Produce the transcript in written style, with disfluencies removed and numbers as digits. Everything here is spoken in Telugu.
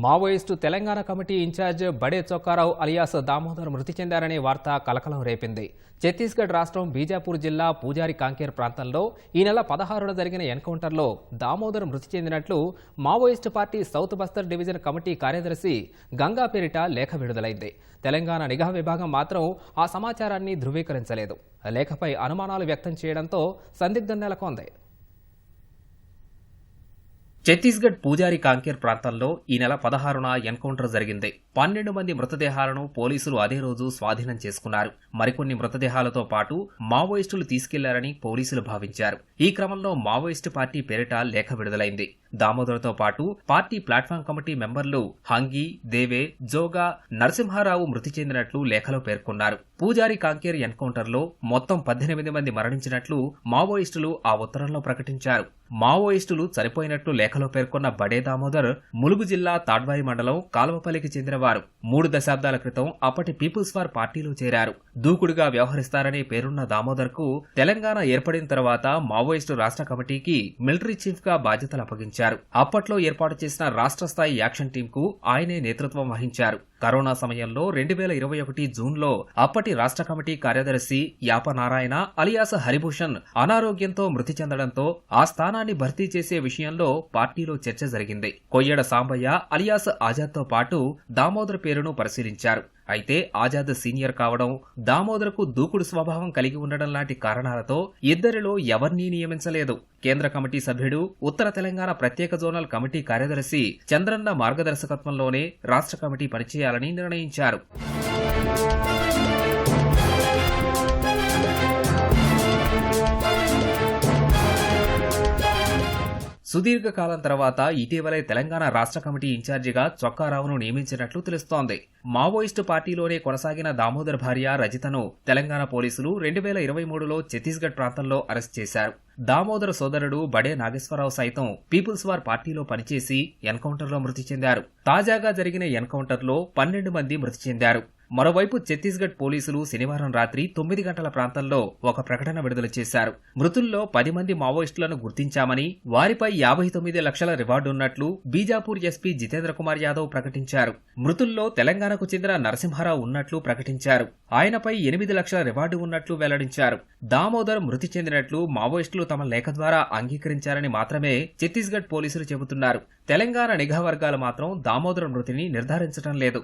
మావోయిస్టు తెలంగాణ కమిటీ ఇన్ఛార్జ్ బడే చొక్కారావు అలియాస్ దామోదర్ మృతి చెందారనే వార్త కలకలం రేపింది. ఛత్తీస్గఢ్ రాష్ట్రం బీజాపూర్ జిల్లా పూజారి కాంకేర్ ప్రాంతంలో ఈ నెల 16న జరిగిన ఎన్కౌంటర్లో దామోదర్ మృతి చెందినట్లు Maoist party south Bastar division committee కార్యదర్శి గంగా పేరిట లేఖ విడుదలైంది. తెలంగాణ నిఘా విభాగం మాత్రం ఆ సమాచారాన్ని ధృవీకరించలేదు. లేఖపై అనుమానాలు వ్యక్తం చేయడంతో సందిగ్ధం నెలకొంది. ఛత్తీస్గఢ్ పూజారి కాంకేర్ ప్రాంతంలో ఈ నెల 16న ఎన్కౌంటర్ జరిగింది. 12 మంది మృతదేహాలను పోలీసులు అదే రోజు స్వాధీనం చేసుకున్నారు. మరికొన్ని మృతదేహాలతో పాటు మావోయిస్టులు తీసుకెళ్లారని పోలీసులు భావించారు. ఈ క్రమంలో మావోయిస్టు పార్టీ పేరిట లేఖ విడుదలైంది. దామోదర్తో పాటు పార్టీ ప్లాట్ఫామ్ కమిటీ మెంబర్లు హంగి, దేవే, జోగా, నరసింహారావు మృతి చెందినట్లు లేఖలో పేర్కొన్నారు. పూజారి కాంకేర్ ఎన్కౌంటర్లో మొత్తం 18 మంది మరణించినట్లు మావోయిస్టులు ఆ ఉత్తరంలో ప్రకటించారు. మావోయిస్టులు చనిపోయినట్లు లేఖలో పేర్కొన్న బడే దామోదర్ ములుగు జిల్లా తాడ్వాయి మండలం కాలువపల్లికి చెందినవారు. 3 దశాబ్దాల క్రితం అప్పటి పీపుల్స్ వార్ పార్టీలో చేరారు. దూకుడుగా వ్యవహరిస్తారనే పేరున్న దామోదర్ కు తెలంగాణ ఏర్పడిన తర్వాత మావోయిస్టు రాష్ట్ర కమిటీకి మిలిటరీ చీఫ్ గా బాధ్యతలు అప్పగించారు. అప్పట్లో ఏర్పాటు చేసిన రాష్ట్ర స్థాయి యాక్షన్ టీం కు ఆయనే నేతృత్వం వహించారు. కరోనా సమయంలో 2021 జూన్లో అప్పటి రాష్ట్ర కమిటీ కార్యదర్శి యాప నారాయణ అలియాస్ హరిభూషణ్ అనారోగ్యంతో మృతి చెందడంతో ఆ స్థానాన్ని భర్తీ చేసే విషయంలో పార్టీలో చర్చ జరిగింది. కొయ్యడ సాంబయ్య అలియాస్ ఆజాద్తో పాటు దామోదర్ పేరును పరిశీలించారు. అయితే ఆజాద్ సీనియర్ కావడం, దామోదర్కు దూకుడు స్వభావం కలిగి ఉండడం లాంటి కారణాలతో ఇద్దరిలో ఎవరినీ నియమించలేదు. కేంద్ర కమిటీ సభ్యుడు, ఉత్తర తెలంగాణ ప్రత్యేక జోనల్ కమిటీ కార్యదర్శి చంద్రన్న మార్గదర్శకత్వంలోనే రాష్ట్ర కమిటీ పనిచేయాలని నిర్ణయించారు. సుదీర్ఘకాలం తర్వాత ఇటీవలే తెలంగాణ రాష్ట్ర కమిటీ ఇన్ఛార్జిగా చొక్కారావును నియమించినట్లు తెలుస్తోంది. మావోయిస్టు పార్టీలోనే కొనసాగిన దామోదర్ భార్య రజితను తెలంగాణ పోలీసులు 2023లో ఛత్తీస్గఢ్ ప్రాంతంలో అరెస్ట్ చేశారు. దామోదర్ సోదరుడు బడే నాగేశ్వరరావు సైతం పీపుల్స్ వార్ పార్టీలో పనిచేసి ఎన్కౌంటర్లో మృతి చెందారు. తాజాగా జరిగిన ఎన్కౌంటర్లో 12 మంది మృతి చెందారు. మరోవైపు ఛత్తీస్గఢ్ పోలీసులు శనివారం రాత్రి 9 గంటల ప్రాంతంలో ఒక ప్రకటన విడుదల చేశారు. మృతుల్లో 10 మంది మావోయిస్టులను గుర్తించామని, వారిపై 59 లక్షల రివార్డు ఉన్నట్లు బీజాపూర్ ఎస్పీ జితేంద్ర కుమార్ యాదవ్ ప్రకటించారు. మృతుల్లో తెలంగాణకు చెందిన నరసింహారావు ఉన్నట్లు ప్రకటించారు. ఆయనపై 8 లక్షల రివార్డు ఉన్నట్లు వెల్లడించారు. దామోదర్ మృతి చెందినట్లు మావోయిస్టులు తమ లేఖ ద్వారా అంగీకరించారని మాత్రమే ఛత్తీస్గఢ్ పోలీసులు చెబుతున్నారు. తెలంగాణ నిఘా వర్గాలు మాత్రం దామోదర్ మృతిని నిర్ధారించడం లేదు.